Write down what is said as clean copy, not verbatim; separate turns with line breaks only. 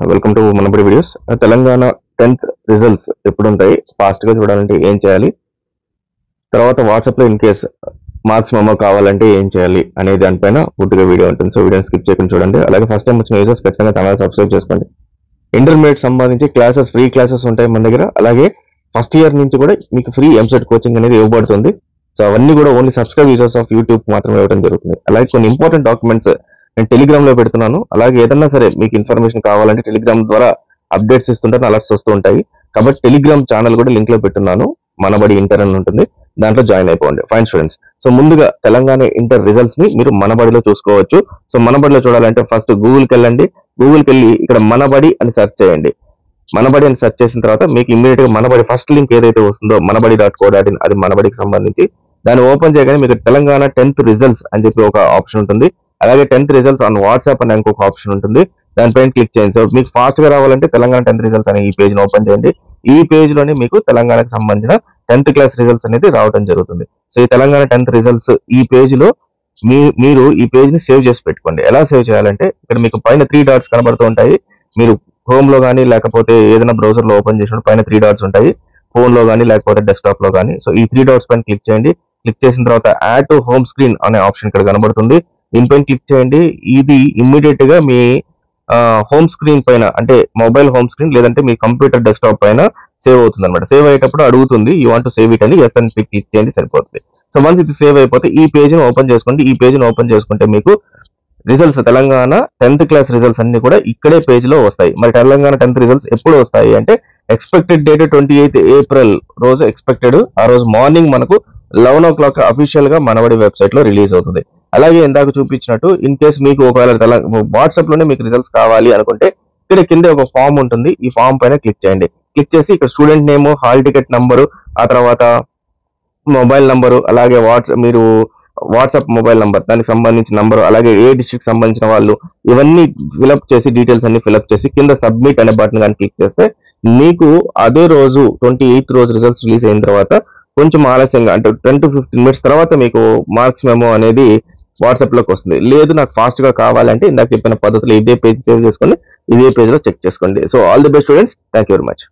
Welcome to Manabadi videos. Telangana 10th results ఎప్పుడు ఉంటాయి, fast గా చూడాలంటే ఏం చేయాలి, తర్వాత వాట్సాప్ లో ఇన్ కేస్ మార్క్స్ మెమో కావాలంటే ఏం చేయాలి అనే దానిపైన పూర్తిగా వీడియో ఉంటుంది. సో వీడియోని స్కిప్ చేయకుండా చూడండి. అలాగే ఫస్ట్ టైం వచ్చిన యూజర్స్ ఖచ్చితంగా ఛానల్ సబ్స్క్రైబ్ చేసుకోండి. ఇంటర్మీడియట్ సంబంధించి క్లాసెస్, ఫ్రీ క్లాసెస్ ఉంటాయి మన దగ్గర. అలాగే ఫస్ట్ ఇయర్ నుంచి కూడా మీకు ఫ్రీ ఎంసెట్ కోచింగ్ అనేది ఇవ్వబడుతుంది. సో అవన్నీ కూడా only subscribe users of YouTube మాత్రమే ఇవ్వడం జరుగుతుంది. అలాగే కొన్ని ఇంపార్టెంట్ డాక్యుమెంట్స్ నేను టెలిగ్రామ్ లో పెడుతున్నాను. అలాగే ఏదన్నా సరే మీకు ఇన్ఫర్మేషన్ కావాలంటే టెలిగ్రామ్ ద్వారా అప్డేట్స్ ఇస్తుంటాను, అలర్ట్స్ వస్తూ ఉంటాయి. కాబట్టి టెలిగ్రామ్ ఛానల్ కూడా లింక్ లో పెట్టున్నాను. మనబడి ఇంటర్ అని ఉంటుంది, దాంట్లో జాయిన్ అయిపోండి. Fine students. సో ముందుగా తెలంగాణ ఇంటర్ రిజల్ట్స్ ని మీరు మనబడిలో చూసుకోవచ్చు. సో మనబడిలో చూడాలంటే ఫస్ట్ గూగుల్కి వెళ్ళండి. గూగుల్కి వెళ్ళి ఇక్కడ మనబడి అని సెర్చ్ చేయండి. మనబడి అని సెర్చ్ చేసిన తర్వాత మీకు ఇమ్మీడియట్ గా మనబడి ఫస్ట్ లింక్ ఏదైతే వస్తుందో manabadi.co.in, అది మనబడికి సంబంధించి. దాన్ని ఓపెన్ చేయగానే మీకు తెలంగాణ 10th రిజల్ట్స్ అని చెప్పి ఒక ఆప్షన్ ఉంటుంది. అలాగే 10th రిజల్ట్స్ ఆన్ వాట్సాప్ అని ఇంకొక ఆప్షన్ ఉంటుంది. దానిపైన క్లిక్ చేయండి. సో మీకు ఫాస్ట్ గా రావాలంటే తెలంగాణ 10th రిజల్ట్స్ అనే ఈ పేజ్ ఓపెన్ చేయండి. ఈ పేజ్ లోనే మీకు తెలంగాణకు సంబంధించిన 10th క్లాస్ రిజల్ట్స్ అనేది రావడం జరుగుతుంది. సో ఈ తెలంగాణ 10th రిజల్ట్స్ ఈ పేజ్ లో మీరు ఈ పేజ్ ని సేవ్ చేసి పెట్టుకోండి. ఎలా సేవ్ చేయాలంటే ఇక్కడ మీకు పైన 3 డాట్స్ కనబడుతూ ఉంటాయి. మీరు హోమ్ లో కానీ లేకపోతే ఏదైనా బ్రౌజర్ లో ఓపెన్ చేసినప్పుడు పైన 3 డాట్స్ ఉంటాయి. ఫోన్ లో కానీ లేకపోతే డెస్క్టాప్ లో కానీ. సో ఈ 3 డాట్స్ పైన క్లిక్ చేయండి. క్లిక్ చేసిన తర్వాత యాడ్ టు హోమ్ స్క్రీన్ అనే ఆప్షన్ ఇక్కడ కనబడుతుంది. దీనిపైన క్లిక్ చేయండి. ఇది ఇమ్మీడియట్ గా మీ హోమ్ స్క్రీన్ పైన, అంటే మొబైల్ హోమ్ స్క్రీన్ లేదంటే మీ కంప్యూటర్ డెస్క్టాప్ పైన సేవ్ అవుతుంది అనమాట. సేవ్ అయ్యేటప్పుడు అడుగుతుంది you want to save it అని, ఎస్ అని క్లిక్ చేయండి, సరిపోతుంది. సో వన్స్ ఇది సేవ్ అయిపోతే ఈ పేజ్ ని ఓపెన్ చేసుకోండి. ఈ పేజ్ ని ఓపెన్ చేసుకుంటే మీకు results, Telangana 10th class results అన్ని కూడా ఇక్కడే పేజ్ లో వస్తాయి. మరి తెలంగాణ 10th రిజల్ట్స్ ఎప్పుడు వస్తాయి అంటే ఎక్స్పెక్టెడ్ డేట్ 28th ఏప్రిల్ రోజు ఎక్స్పెక్టెడ్. ఆ రోజు మార్నింగ్ మనకు 11 o'clock అఫీషియల్ గా మనబడి వెబ్సైట్ లో రిలీజ్ అవుతుంది. అలాగే ఇందాక చూపించినట్టు ఇన్ కేస్ మీకు ఒకవేళ వాట్సాప్ లోనే మీకు రిజల్ట్స్ కావాలి అనుకుంటే ఇక్కడ కింద ఒక ఫామ్ ఉంటుంది. ఈ ఫామ్ పైన క్లిక్ చేయండి. క్లిక్ చేసి ఇక్కడ student name, hall ticket number, ఆ తర్వాత మొబైల్ నంబరు, అలాగే మీరు వాట్సాప్ మొబైల్ నంబర్, దానికి సంబంధించిన నంబరు, అలాగే ఏ డిస్ట్రిక్ట్ సంబంధించిన వాళ్ళు, ఇవన్నీ ఫిలప్ చేసి డీటెయిల్స్ అన్ని ఫిలప్ చేసి కింద సబ్మిట్ అనే బటన్ కానీ క్లిక్ చేస్తే మీకు అదే రోజు 28th రోజు రిజల్ట్స్ రిలీజ్ అయిన తర్వాత కొంచెం ఆలస్యంగా, అంటే 10 to 15 minutes తర్వాత మీకు మార్క్స్ మెమో అనేది వాట్సాప్ లోకి వస్తుంది. లేదు నాకు ఫాస్ట్ గా కావాలంటే ఇందాక చెప్పిన పద్ధతిలో ఇదే పేజ్ సేవ్ చేసుకొని ఇదే పేజ్ లో చెక్ చేసుకోండి. So all the best students, thank you very much.